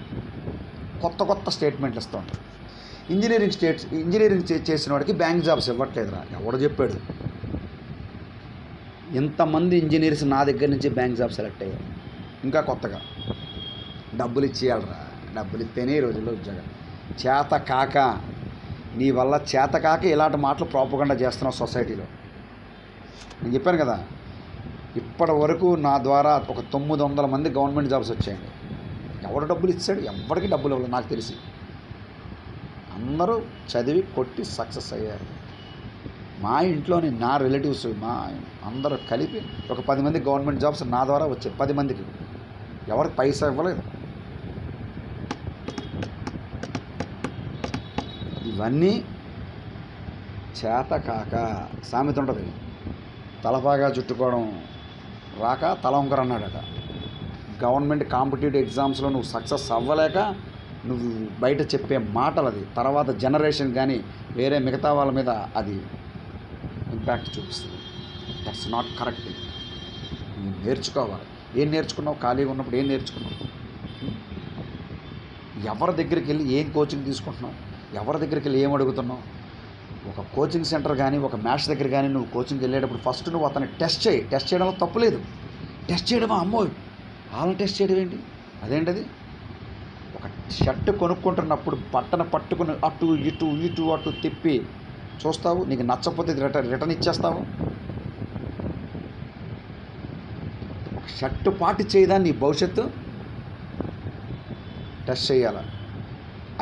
కొత్త స్టేట్మెంట్లు ఇస్తూ ఉంటారు. ఇంజనీరింగ్ చేసిన వాడికి బ్యాంక్ జాబ్స్ ఇవ్వట్లేదురా, ఎవడో చెప్పాడు. ఇంతమంది ఇంజనీర్స్ నా దగ్గర నుంచి బ్యాంక్ జాబ్ సెలెక్ట్ అయ్యారు. ఇంకా కొత్తగా డబ్బులు ఇచ్చేయాలరా, డబ్బులు ఇస్తేనే ఈ రోజుల్లో ఉద్యోగం. నీ వల్ల చేత కాక ఇలాంటి మాటలు ప్రోపగండా చేస్తున్నావు సొసైటీలో. నేను చెప్పాను కదా, ఇప్పటి వరకు నా ద్వారా ఒక 900 మంది గవర్నమెంట్ జాబ్స్ వచ్చాయండి. ఎవడు డబ్బులు ఇచ్చాడు? ఎవరికి డబ్బులు ఇవ్వలేదు నాకు తెలిసి. అందరూ చదివి కొట్టి సక్సెస్ అయ్యారు. మా ఇంట్లోని నా రిలేటివ్స్ అందరూ కలిపి ఒక 10 మంది గవర్నమెంట్ జాబ్స్ నా ద్వారా వచ్చాయి. 10 మందికి ఎవరికి పైసా ఇవ్వలేదు. ఇవన్నీ చేత కాక. సామెత ఉంటుంది, తలపాగా చుట్టుకోవడం రాక తల వంకర అన్నాడట. గవర్నమెంట్ కాంపిటేటివ్ ఎగ్జామ్స్లో నువ్వు సక్సెస్ అవ్వలేక నువ్వు బయట చెప్పే మాటలు, అది తర్వాత జనరేషన్ కానీ వేరే మిగతా వాళ్ళ మీద అది ఇంపాక్ట్ చూపిస్తుంది. That's not correct. నువ్వు నేర్చుకోవాలి. ఏం నేర్చుకున్నావు? ఖాళీగా ఉన్నప్పుడు ఏం నేర్చుకున్నావు? ఎవరి దగ్గరికి వెళ్ళి ఏం కోచింగ్ తీసుకుంటున్నావు? ఎవరి దగ్గరికి వెళ్ళి ఏం అడుగుతున్నావు? ఒక కోచింగ్ సెంటర్ కానీ ఒక మ్యాథ్స్ దగ్గర కానీ నువ్వు కోచింగ్కి వెళ్ళేటప్పుడు ఫస్ట్ నువ్వు అతన్ని టెస్ట్ చేయడంలో తప్పు లేదు. టెస్ట్ చేయడమా? అమ్మో, వాళ్ళని టెస్ట్ చేయడం ఏంటి? అదేంటది? ఒక షర్ట్ కొనుక్కుంటున్నప్పుడు బట్టను పట్టుకుని అటు ఇటు తిప్పి చూస్తావు, నీకు నచ్చకపోతే రిటర్న్ ఇచ్చేస్తావు. ఒక కట్టుపాటు చేయదా నీ భవిష్యత్తు టెస్ట్ చేయాలి.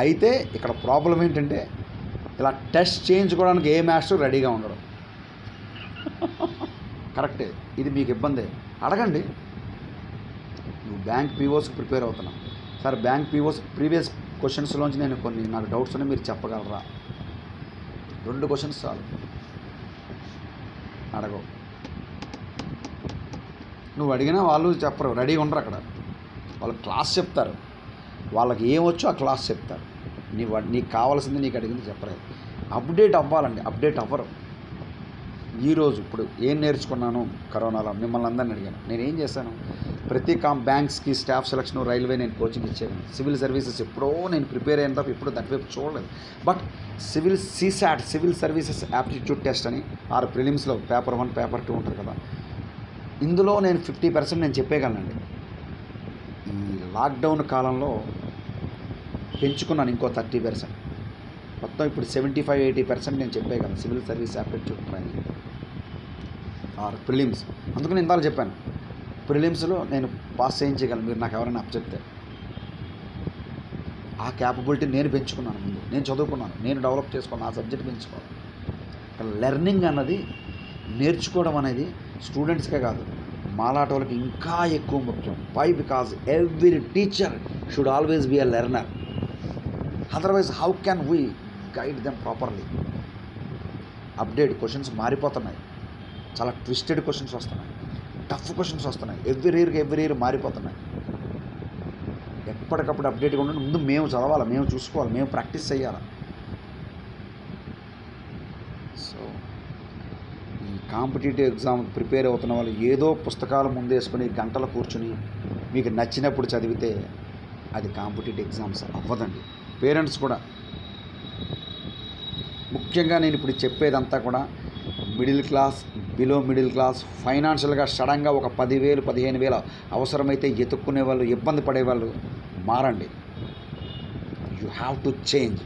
అయితే ఇక్కడ ప్రాబ్లం ఏంటంటే ఇలా టెస్ట్ చేయించుకోవడానికి ఏ మాస్టర్ రెడీగా ఉండడు. కరెక్టే, ఇది మీకు ఇబ్బంది. అడగండి. నువ్వు బ్యాంక్ పీఓస్కి ప్రిపేర్ అవుతున్నావు సార్, బ్యాంక్ పీఓస్ ప్రీవియస్ క్వశ్చన్స్లోంచి నేను కొన్ని నాకు డౌట్స్ ఉన్నాయి, మీరు చెప్పగలరా? 2 క్వశ్చన్స్ చాలు, అడగవు. నువ్వు అడిగినా వాళ్ళు చెప్పరు, రెడీగా ఉండరు. అక్కడ వాళ్ళు క్లాస్ చెప్తారు, వాళ్ళకి ఏమొచ్చో ఆ క్లాస్ చెప్తారు. నీకు కావాల్సింది నీకు అడిగింది చెప్పలేదు. అప్డేట్ అవ్వాలండి, అప్డేట్ అవ్వరు. ఈరోజు ఇప్పుడు ఏం నేర్చుకున్నాను కరోనాలో మిమ్మల్ని అందరిని అడిగాను. నేను ఏం చేశాను, ప్రతి బ్యాంక్స్కి స్టాఫ్ సెలక్షన్, రైల్వే నేను కోచింగ్ ఇచ్చాను. సివిల్ సర్వీసెస్ ఎప్పుడో నేను ప్రిపేర్ అయిన తప్ప ఎప్పుడూ దాటివైపు చూడలేదు. But civil CSAT, civil services aptitude test అని 6 ప్రిలిమ్స్లో పేపర్ 1 పేపర్ 2 ఉంటుంది కదా, ఇందులో నేను 50% నేను చెప్పేయగలనండి. ఈ లాక్డౌన్ కాలంలో పెంచుకున్నాను ఇంకో 30%. మొత్తం ఇప్పుడు 75-80% నేను చెప్పేయగలను civil service aptitude training 6 prelims. అందుకని ఇందాక చెప్పాను, ప్రిలిమ్స్లో నేను పాస్ చేయించగలను మీరు నాకు ఎవరైనా అప్పచెప్తే. ఆ క్యాపబిలిటీ నేను పెంచుకున్నాను, ముందు నేను చదువుకున్నాను, నేను డెవలప్ చేసుకున్నాను, ఆ సబ్జెక్ట్ పెంచుకోవాలి. లెర్నింగ్ అన్నది, నేర్చుకోవడం అనేది స్టూడెంట్స్కే కాదు, మాలాట వాళ్ళకి ఇంకా ఎక్కువ ముఖ్యం. Why? Because every teacher should always be a learner. Otherwise how can we guide them properly? Update questions మారిపోతున్నాయి, చాలా ట్విస్టెడ్ క్వశ్చన్స్ వస్తున్నాయి, టఫ్ క్వశ్చన్స్ వస్తున్నాయి, ఎవ్రీ ఇయర్ మారిపోతున్నాయి. ఎప్పటికప్పుడు అప్డేట్గా ఉండండి. ముందు మేము చదవాలి, మేము చూసుకోవాలి, మేము ప్రాక్టీస్ చేయాలి. సో ఈ కాంపిటేటివ్ ఎగ్జామ్ ప్రిపేర్ అవుతున్న వాళ్ళు ఏదో పుస్తకాలు ముందేసుకుని గంటలు కూర్చుని మీకు నచ్చినప్పుడు చదివితే అది కాంపిటేటివ్ ఎగ్జామ్స్ అవ్వదండి. పేరెంట్స్ కూడా ముఖ్యంగా నేను ఇప్పుడు చెప్పేదంతా కూడా middle class, below middle class, ఫైనాన్షియల్గా సడన్గా ఒక 10,000-15,000 అవసరమైతే ఎత్తుక్కునే వాళ్ళు, ఇబ్బంది పడేవాళ్ళు మారండి. You have to change.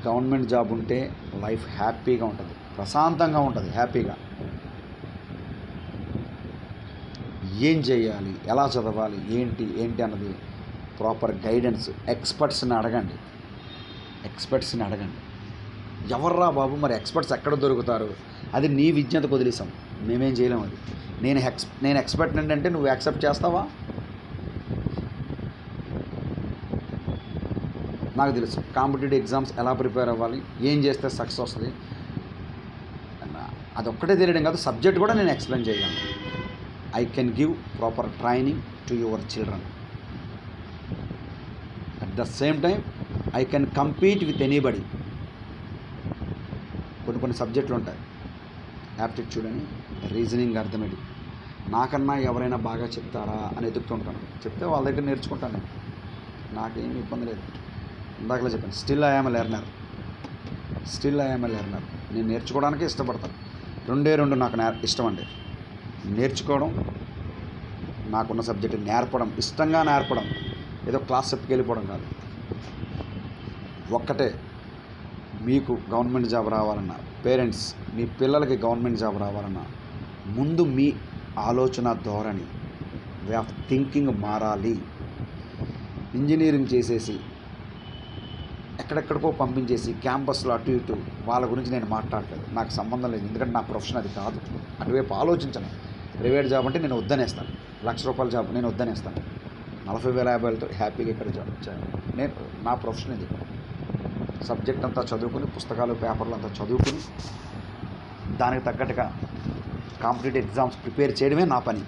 Government job ఉంటే లైఫ్ హ్యాపీగా ఉంటుంది, ప్రశాంతంగా ఉంటుంది, హ్యాపీగా. ఏం చేయాలి, ఎలా చదవాలి, ఏంటి అన్నది ప్రాపర్ గైడెన్స్ ఎక్స్పర్ట్స్ని అడగండి. ఎవర్రా బాబు మరి ఎక్స్పర్ట్స్ ఎక్కడ దొరుకుతారు? అది నీ విజ్ఞతకు వదిలేసాం, మేమేం చేయలేము. అది నేను ఎక్స్పర్ట్ ఏంటంటే నువ్వు యాక్సెప్ట్ చేస్తావా? నాకు తెలుసు కాంపిటేటివ్ ఎగ్జామ్స్ ఎలా ప్రిపేర్ అవ్వాలి, ఏం చేస్తే సక్సెస్ వస్తుంది, అదొక్కటే తెలియడం కాదు, సబ్జెక్ట్ కూడా నేను ఎక్స్ప్లెయిన్ చేయగలను. I can give proper training to your children. At the same time I can compete with anybody. కొన్ని సబ్జెక్టులు ఉంటాయి, యాప్టిట్యూడ్ అని, రీజనింగ్, అర్థమెటిక్. నాకన్నా ఎవరైనా బాగా చెప్తారా అని ఎదుగుతుంటాను. చెప్తే వాళ్ళ దగ్గర నేర్చుకుంటాను. నాకేమీ ఇబ్బంది లేదు. ఇందాకలే చెప్పాను, still I am a learner. నేను నేర్చుకోవడానికే ఇష్టపడతాను. 2 నాకు ఇష్టం అండి. నేర్చుకోవడం, నాకున్న సబ్జెక్టు నేర్పడం, ఇష్టంగా నేర్పడం, ఏదో క్లాస్ చెప్పుకెళ్ళిపోవడం కాదు. ఒక్కటే, మీకు గవర్నమెంట్ జాబ్ రావాలన్నా, పేరెంట్స్ మీ పిల్లలకి గవర్నమెంట్ జాబ్ రావాలన్నా ముందు మీ ఆలోచన ధోరణి, వే ఆఫ్ థింకింగ్ మారాలి. ఇంజనీరింగ్ చేసేసి ఎక్కడెక్కడికో పంపించేసి క్యాంపస్లో అటు ఇటు వాళ్ళ గురించి నేను మాట్లాడలేదు, నాకు సంబంధం లేదు. ఎందుకంటే నా ప్రొఫెషన్ అది కాదు. అటువైపు ఆలోచించను. ప్రైవేట్ జాబ్ అంటే నేను వద్దనేస్తాను, ₹1,00,000 జాబ్ నేను వద్దనేస్తాను. 40,000-50,000తో హ్యాపీగా ఇక్కడ జాబ్ వచ్చాను. నేను నా ప్రొఫెషన్ ఇది. సబ్జెక్ట్ అంతా చదువుకుని, పుస్తకాలు పేపర్లు అంతా చదువుకుని, దానికి తగ్గట్టుగా కాంపిటేటివ్ ఎగ్జామ్స్ ప్రిపేర్ చేయడమే నా పని.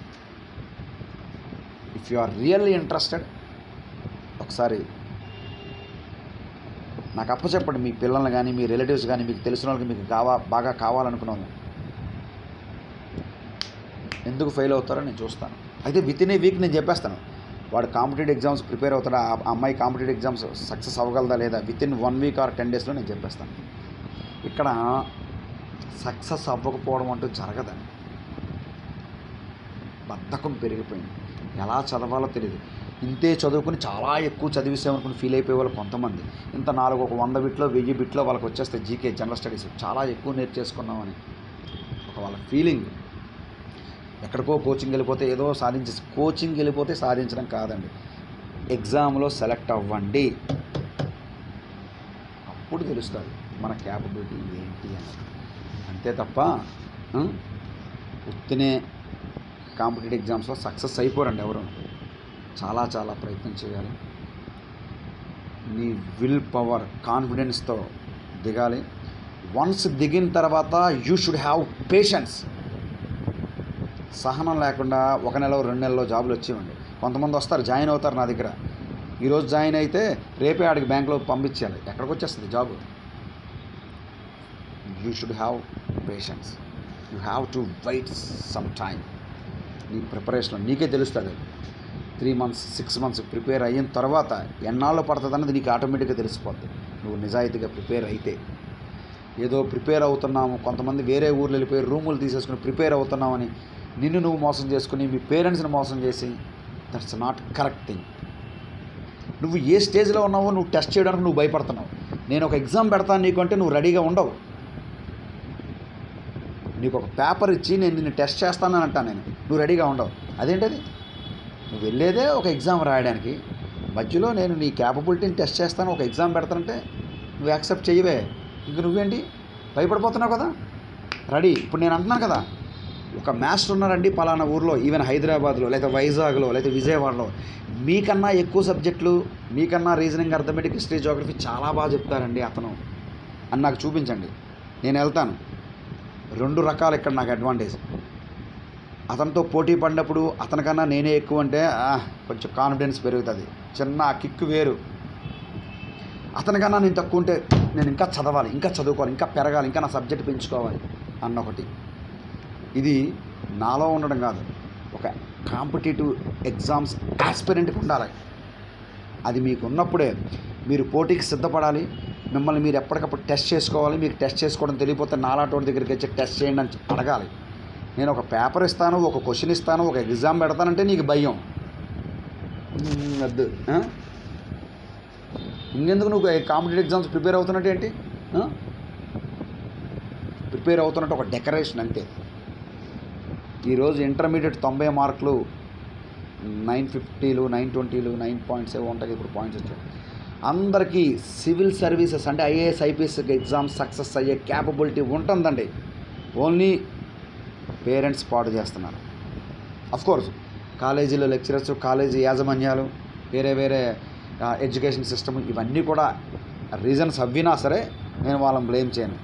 If you are really interested, ఒకసారి నాకు అప్పచెప్పండి. మీ పిల్లల్ని కానీ, మీ రిలేటివ్స్ కానీ, మీకు తెలిసిన వాళ్ళకి, మీకు బాగా కావాలనుకున్నాను. ఎందుకు ఫెయిల్ అవుతారో నేను చూస్తాను. అయితే విత్ ఇన్ ఏ వీక్ నేను చెప్పేస్తాను, వాడు కాంపిటేటివ్ ఎగ్జామ్స్ ప్రిపేర్ అవుతాడా, ఆ అమ్మాయి కాంపిటేటివ్ ఎగ్జామ్స్ సక్సెస్ అవ్వగలదా లేదా, విత్ ఇన్ 1 వీక్ ఆర్ 10 డేస్లో నేను చెప్పేస్తాను. ఇక్కడ సక్సెస్ అవ్వకపోవడం అంటూ జరగదండి. బద్ధకం పెరిగిపోయింది, ఎలా చదవాలో తెలియదు. ఇంతే చదువుకుని చాలా ఎక్కువ చదివిస్తామనుకుని ఫీల్ అయిపోయే వాళ్ళు కొంతమంది. ఇంత 100 బిట్లో 1000 బిట్లో వాళ్ళకి వచ్చేస్తే జీకే, జనరల్ స్టడీస్ చాలా ఎక్కువ నేర్చేసుకున్నామని ఒక వాళ్ళ ఫీలింగ్. ఎక్కడికో కోచింగ్ వెళ్ళిపోతే ఏదో కోచింగ్ వెళ్ళిపోతే సాధించడం కాదండి. ఎగ్జామ్లో సెలెక్ట్ అవ్వండి, అప్పుడు తెలుస్తుంది మన క్యాపబిలిటీ ఏంటి అని. అంతే తప్ప ఉత్తినే కాంపిటేటివ్ ఎగ్జామ్స్లో సక్సెస్ అయిపోరండి ఎవరు. చాలా చాలా ప్రయత్నం చేయాలి. నీ విల్ పవర్ కాన్ఫిడెన్స్తో దిగాలి. వన్స్ దిగిన తర్వాత యూ షుడ్ హ్యావ్ పేషెన్స్. సహనం లేకుండా 1 నెల 2 నెలల్లో జాబులు వచ్చేవండి. కొంతమంది వస్తారు, జాయిన్ అవుతారు నా దగ్గర. ఈరోజు జాయిన్ అయితే రేపే ఆడికి బ్యాంక్లో పంపించాలి, ఎక్కడికి వచ్చేస్తుంది job. You should have patience. You have to wait some time. నీ ప్రిపరేషన్ నీకే తెలుస్తుంది. 3 months 6 months ప్రిపేర్ అయిన తర్వాత ఎన్నాళ్ళు పడుతుంది అన్నది నీకు ఆటోమేటిక్గా తెలిసిపోద్ది, నువ్వు నిజాయితీగా ప్రిపేర్ అయితే. ఏదో ప్రిపేర్ అవుతున్నాము, కొంతమంది వేరే ఊర్లు వెళ్ళిపోయి రూములు తీసేసుకుని ప్రిపేర్ అవుతున్నామని నిన్ను నువ్వు మోసం చేసుకుని మీ పేరెంట్స్ని మోసం చేసి, దట్స్ నాట్ కరెక్ట్ థింగ్. నువ్వు ఏ స్టేజ్లో ఉన్నావో నువ్వు టెస్ట్ చేయడానికి నువ్వు భయపడుతున్నావు. నేను ఒక ఎగ్జామ్ పెడతాను నీకు అంటే నువ్వు రెడీగా ఉండవు. నీకు ఒక పేపర్ ఇచ్చి నేను నిన్ను టెస్ట్ చేస్తానని అంటాను నేను, నువ్వు రెడీగా ఉండవు. అదేంటది? నువ్వు వెళ్ళేదే ఒక ఎగ్జామ్ రాయడానికి, మధ్యలో నేను నీ క్యాపబిలిటీని టెస్ట్ చేస్తాను ఒక ఎగ్జామ్ పెడతానంటే నువ్వు యాక్సెప్ట్ చేయవే. ఇంక నువ్వేంటి భయపడిపోతున్నావు కదా. రెడీ. ఇప్పుడు నేను అంటున్నాను కదా, ఒక మాస్టర్ ఉన్నారండి పలానా ఊర్లో, ఈవెన్ హైదరాబాద్లో లేదా వైజాగ్లో లేదా విజయవాడలో, మీకన్నా ఎక్కువ సబ్జెక్టులు, మీకన్నా రీజనింగ్, అర్థమెటిక్, హిస్టరీ, జోగ్రఫీ చాలా బాగా చెప్తారండి అతను అని నాకు చూపించండి, నేను వెళ్తాను. 2 రకాలు ఇక్కడ నాకు అడ్వాంటేజ్. అతనితో పోటీ పడినప్పుడు అతనికన్నా నేనే ఎక్కువ అంటే కొంచెం కాన్ఫిడెన్స్ పెరుగుతుంది, చిన్న కిక్ వేరు. అతనికన్నా నేను తక్కువ ఉంటే నేను ఇంకా చదవాలి, ఇంకా చదువుకోవాలి, ఇంకా పెరగాలి, ఇంకా నా సబ్జెక్ట్ పెంచుకోవాలి అన్న ఒకటి. ఇది నాలో ఉండడం కాదు, ఒక కాంపిటేటివ్ ఎగ్జామ్స్ ఆస్పిరెంట్కి ఉండాలి. అది మీకు ఉన్నప్పుడే మీరు పోటీకి సిద్ధపడాలి. మిమ్మల్ని మీరు ఎప్పటికప్పుడు టెస్ట్ చేసుకోవాలి. మీకు టెస్ట్ చేసుకోవడం తెలియకపోతే నాలాంటి దగ్గరికి వచ్చి టెస్ట్ చేయండి అని అడగాలి. నేను ఒక పేపర్ ఇస్తాను, ఒక క్వశ్చన్ ఇస్తాను, ఒక ఎగ్జామ్ పెడతానంటే నీకు భయం వద్దు. ఇంకెందుకు నువ్వు కాంపిటేటివ్ ఎగ్జామ్స్ ప్రిపేర్ అవుతున్నట్టు ఏంటి? ప్రిపేర్ అవుతున్నట్టు ఒక డెకరేషన్ అంతే. ఈరోజు ఇంటర్మీడియట్ 90 మార్కులు 950, 920, 9 ఉంటాయి. ఇప్పుడు పాయింట్స్ వచ్చాయి. అందరికీ సివిల్ సర్వీసెస్ అంటే ఐఏఎస్, ఐపీఎస్ ఎగ్జామ్స్ సక్సెస్ అయ్యే క్యాపబిలిటీ ఉంటుందండి. ఓన్లీ పేరెంట్స్ పాడు చేస్తున్నారు. అఫ్కోర్స్ కాలేజీలో లెక్చరర్స్, కాలేజీ యాజమాన్యాలు, వేరే ఎడ్యుకేషన్ సిస్టమ్, ఇవన్నీ కూడా రీజన్స్ అవ్వినా సరే నేను వాళ్ళని బ్లేమ్ చేయను.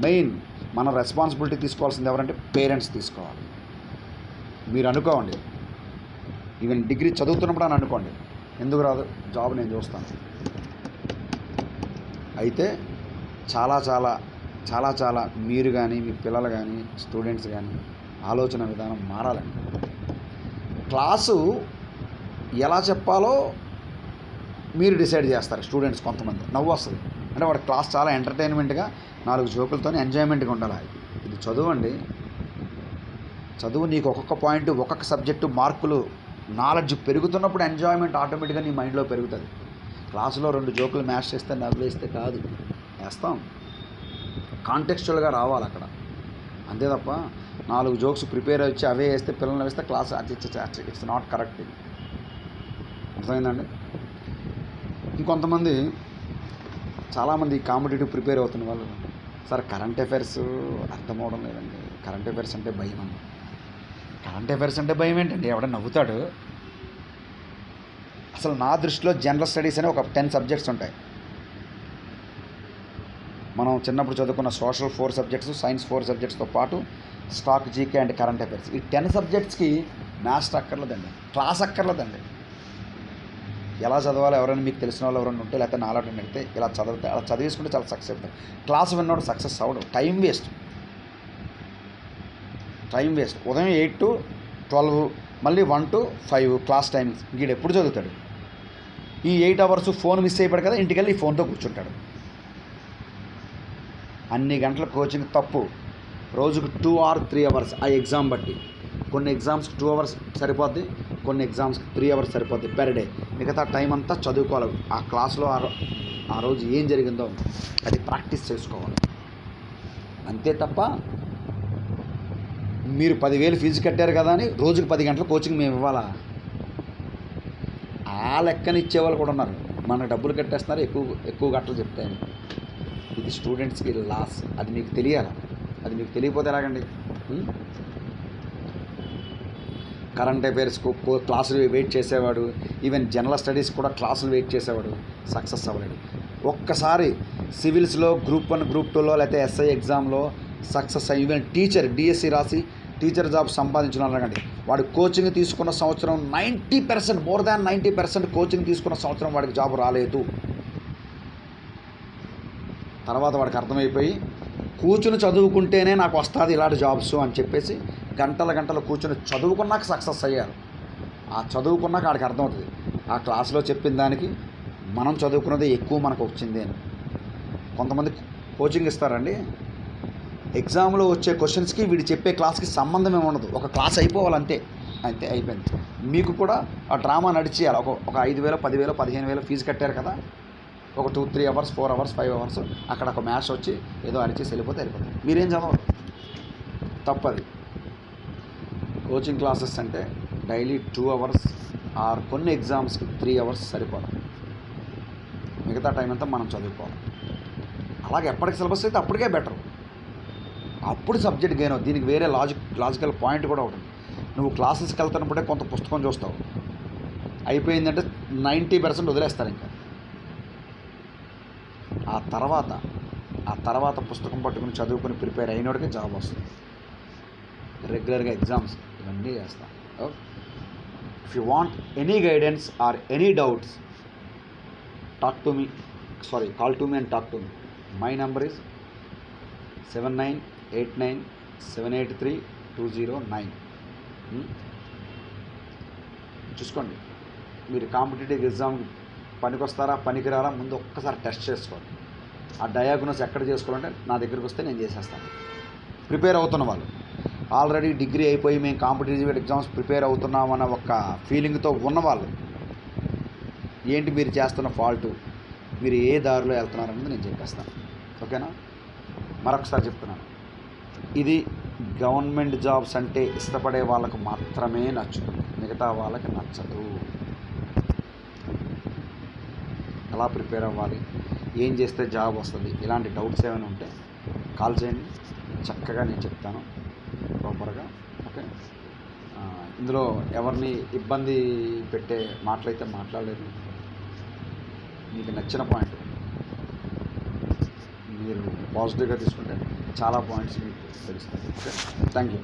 మెయిన్ మన రెస్పాన్సిబిలిటీ తీసుకోవాల్సింది ఎవరంటే పేరెంట్స్ తీసుకోవాలి. మీరు అనుకోండి, ఈవెన్ డిగ్రీ చదువుతున్నప్పుడు అని అనుకోండి, ఎందుకు రాదు జాబ్ నేను చూస్తాను. అయితే చాలా చాలా చాలా చాలా మీరు కానీ మీ పిల్లలు కానీ స్టూడెంట్స్ కానీ ఆలోచన విధానం మారాలండి. క్లాసు ఎలా చెప్పాలో మీరు డిసైడ్ చేస్తారు. స్టూడెంట్స్ కొంతమంది నవ్వు వస్తుంది అంటే వాడు క్లాస్ చాలా ఎంటర్టైన్మెంట్గా 4 జోకులతో ఎంజాయ్మెంట్గా ఉండాలి. ఇది చదువు అండి. చదువు నీకు ఒక్కొక్క పాయింట్, ఒక్కొక్క సబ్జెక్టు మార్కులు, నాలెడ్జ్ పెరుగుతున్నప్పుడు ఎంజాయ్మెంట్ ఆటోమేటిక్గా నీ మైండ్లో పెరుగుతుంది. క్లాసులో 2 జోకులు మ్యాచ్ చేస్తే నవ్వేస్తే కాదు, వేస్తాం. కాంటెక్స్చువల్గా రావాలి అక్కడ, అంతే తప్ప 4 జోక్స్ ప్రిపేర్ వచ్చి అవే వేస్తే పిల్లల్ని వేస్తే క్లాస్ ఇట్స్ నాట్ కరెక్ట్. అర్థమైందండి? ఇంకొంతమంది చాలామంది కాంపిటేటివ్ ప్రిపేర్ అవుతున్న వాళ్ళు, సార్ కరెంట్ అఫైర్స్ అర్థం అవడం లేదండి, కరెంట్ అఫైర్స్ అంటే భయం అండి. కరెంట్ అఫైర్స్ అంటే భయం ఏంటండి? ఎవడ నవ్వుతాడు? అసలు నా దృష్టిలో జనరల్ స్టడీస్ అనే ఒక 10 సబ్జెక్ట్స్ ఉంటాయి. మనం చిన్నప్పుడు చదువుకున్న సోషల్ 4 సబ్జెక్ట్స్, సైన్స్ 4 సబ్జెక్ట్స్తో పాటు stock, GK and current affairs. ఈ 10 సబ్జెక్ట్స్కి మ్యాథ్స్ అక్కర్లేదండి, క్లాస్ అక్కర్లేదండి. ఎలా చదవాలో ఎవరైనా మీకు తెలిసిన వాళ్ళు ఎవరైనా ఉంటే, లేకపోతే నాలుగు అడిగితే ఇలా చదివితే అలా చదివేసుకుంటే చాలా సక్సెస్ అవుతాయి. క్లాస్ విన్నోడు సక్సెస్ అవ్వడు. Time waste. ఉదయం 8 to 12, మళ్ళీ 1 to 5 క్లాస్ టైమింగ్స్. వీడు ఎప్పుడు చదువుతాడు? ఈ 8 hours ఫోన్ మిస్ అయిపోయాడు కదా, ఇంటికి వెళ్ళి ఈ ఫోన్తో కూర్చుంటాడు. అన్ని గంటల కోచింగ్ తప్పు. రోజుకు 2 or 3 hours ఆ ఎగ్జామ్ బట్టి. కొన్ని ఎగ్జామ్స్కి 2 hours సరిపోద్ది, కొన్ని ఎగ్జామ్స్కి 3 hours సరిపోద్ది పెర్ డే. మిగతా టైం అంతా చదువుకోవాలి. ఆ క్లాస్లో ఆ రోజు ఏం జరిగిందో అది ప్రాక్టీస్ చేసుకోవాలి. అంతే తప్ప మీరు 10,000 ఫీజు కట్టారు కదా అని రోజుకి 10 గంటల కోచింగ్ మేము ఇవ్వాలా? ఆ లెక్కన ఇచ్చేవాళ్ళు కూడా ఉన్నారు. మనకు డబ్బులు కట్టేస్తున్నారు, ఎక్కువ గంటలు చెప్తాయని. ఇది స్టూడెంట్స్కి లాస్. అది మీకు తెలియాలి. అది మీకు తెలియకపోతే ఎలాగండి? కరెంట్ అఫైర్స్ క్లాసులు వెయిట్ చేసేవాడు, ఈవెన్ జనరల్ స్టడీస్ కూడా క్లాసులు వెయిట్ చేసేవాడు, సక్సెస్ అవ్వలేడు. ఒక్కసారి సివిల్స్లో గ్రూప్ 1 గ్రూప్ 2లో లేకపోతే ఎస్ఐ ఎగ్జామ్లో సక్సెస్ అయ్యి ఈవెన్ టీచర్ డిఎస్సి రాసి టీచర్ జాబ్ సంపాదించిన అడగండి. వాడు కోచింగ్ తీసుకున్న సంవత్సరం 90%, మోర్ దాన్ 90% కోచింగ్ తీసుకున్న సంవత్సరం వాడికి జాబ్ రాలేదు. తర్వాత వాడికి అర్థమైపోయి కూర్చుని చదువుకుంటేనే నాకు వస్తుంది ఇలాంటి జాబ్స్ అని చెప్పేసి గంటలు కూర్చుని చదువుకున్నాక సక్సెస్ అయ్యారు. ఆ చదువుకున్నాక వాడికి అర్థమవుతుంది ఆ క్లాస్లో చెప్పిన దానికి మనం చదువుకున్నది ఎక్కువ మనకు వచ్చింది అని. కొంతమంది కోచింగ్ ఇస్తారండి, ఎగ్జామ్లో వచ్చే క్వశ్చన్స్కి వీడు చెప్పే క్లాస్కి సంబంధం ఏమి ఉండదు. ఒక క్లాస్ అయిపోవాలి అంతే అయిపోయింది. మీకు కూడా ఆ డ్రామా నడిచేయాలి. ఒక 5,000 10,000 15,000 ఫీజు కట్టారు కదా, ఒక 2-3 అవర్స్ 4 అవర్స్ 5 అవర్స్ అక్కడ ఒక మ్యాచ్ వచ్చి ఏదో అరిచేసి వెళ్ళిపోతుంది. మీరేం చదవరు, తప్పది. కోచింగ్ క్లాసెస్ అంటే డైలీ 2 అవర్స్ ఆర్ కొన్ని ఎగ్జామ్స్కి 3 అవర్స్ సరిపోదు. మిగతా టైం అంతా మనం చదువుకోవాలి. అలాగే ఎప్పటికి సిలబస్ అయితే అప్పటికే బెటర్, అప్పుడు సబ్జెక్ట్ గెయిన్ అవుతుంది. దీనికి వేరే లాజికల్ పాయింట్ కూడా ఉంటుంది. నువ్వు క్లాసెస్కి వెళ్తున్నప్పుడే కొంత పుస్తకం చూస్తావు, అయిపోయిందంటే 90% వదిలేస్తారు. ఇంకా ఆ తర్వాత పుస్తకం పట్టుకుని చదువుకుని ప్రిపేర్ అయినోడికి జాబ్ వస్తుంది. రెగ్యులర్గా ఎగ్జామ్స్ ఇవన్నీ చేస్తాం. If you want any guidance or any doubts call to me and talk to me. My number is 7989783209. చూసుకోండి, మీరు కాంపిటేటివ్ ఎగ్జామ్ పనికొస్తారా పనికిరారా ముందు ఒక్కసారి టెస్ట్ చేసుకోండి. ఆ డయాగ్నోస్ ఎక్కడ చేసుకోవాలంటే నా దగ్గరికి వస్తే నేను చేసేస్తాను. ప్రిపేర్ అవుతున్న వాళ్ళు, ఆల్రెడీ డిగ్రీ అయిపోయి మేము కాంపిటేటివ్ ఎగ్జామ్స్ ప్రిపేర్ అవుతున్నామన్న ఒక ఫీలింగ్తో ఉన్నవాళ్ళు, ఏంటి మీరు చేస్తున్న ఫాల్టు, మీరు ఏ దారిలో వెళ్తున్నారన్నది నేను చెప్పేస్తాను. ఓకేనా? మరొకసారి చెప్తున్నాను, ఇది గవర్నమెంట్ జాబ్స్ అంటే ఇష్టపడే వాళ్ళకు మాత్రమే నచ్చుతుంది, మిగతా వాళ్ళకి నచ్చదు. ఎలా ప్రిపేర్ అవ్వాలి, ఏం చేస్తే జాబ్ వస్తుంది, ఇలాంటి డౌట్స్ ఏమైనా ఉంటే కాల్ చేయండి, చక్కగా నేను చెప్తాను ప్రాపర్గా. ఓకే, ఇందులో ఎవరిని ఇబ్బంది పెట్టే మాటలైతే మాట్లాడలేదు. మీకు నచ్చిన పాయింట్ మీరు పాజిటివ్గా తీసుకుంటే చాలా పాయింట్స్ మీకు తెలుస్తాయి. Okay, thank you.